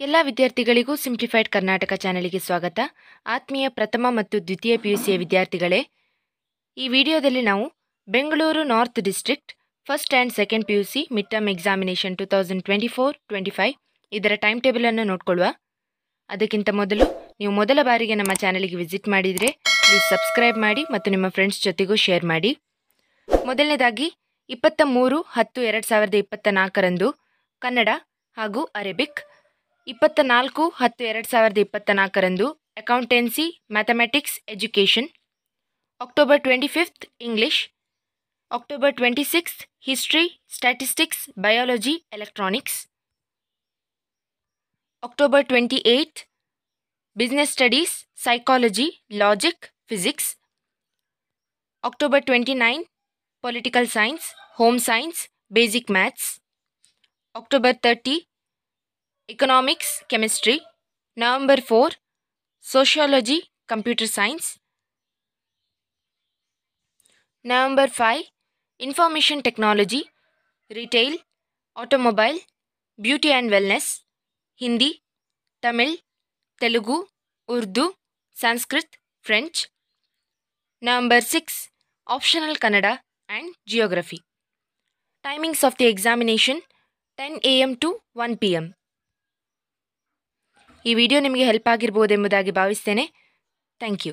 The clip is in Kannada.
ಎಲ್ಲ ವಿದ್ಯಾರ್ಥಿಗಳಿಗೂ ಸಿಂಪ್ಲಿಫೈಡ್ ಕರ್ನಾಟಕ ಚಾನೆಲ್ಗೆ ಸ್ವಾಗತ. ಆತ್ಮೀಯ ಪ್ರಥಮ ಮತ್ತು ದ್ವಿತೀಯ PUCಯ ವಿದ್ಯಾರ್ಥಿಗಳೇ, ಈ ವಿಡಿಯೋದಲ್ಲಿ ನಾವು Bengaluru north district first and second PUC mid term examination 2024-25 ಇದರ ಟೈಮ್ ಟೇಬಲನ್ನು ನೋಡ್ಕೊಳ್ಳುವ. ಅದಕ್ಕಿಂತ ಮೊದಲು ನೀವು ಮೊದಲ ಬಾರಿಗೆ ನಮ್ಮ ಚಾನೆಲ್ಗೆ ವಿಸಿಟ್ ಮಾಡಿದರೆ ಪ್ಲೀಸ್ ಸಬ್ಸ್ಕ್ರೈಬ್ ಮಾಡಿ ಮತ್ತು ನಿಮ್ಮ ಫ್ರೆಂಡ್ಸ್ ಜೊತೆಗೂ ಶೇರ್ ಮಾಡಿ. ಮೊದಲನೇದಾಗಿ 23-10-2024 ಕನ್ನಡ ಹಾಗೂ Arabic, 24-10-2024 accountancy, mathematics, education, October 25 English, October 26 history, statistics, biology, electronics, October 28 business studies, psychology, logic, physics, October 29 political science, home science, basic maths, October 30 economics, chemistry, November 4 sociology, computer science, November 5 information technology, retail, automobile, beauty and wellness, Hindi, Tamil, Telugu, Urdu, Sanskrit, French, November 6 optional Kannada and geography. Timings of the examination 10 AM to 1 PM. ಈ ವಿಡಿಯೋ ನಿಮಗೆ ಹೆಲ್ಪ್ ಆಗಿರ್ಬೋದೆಂಬುದಾಗಿ ಭಾವಿಸ್ತೇನೆ. Thank you.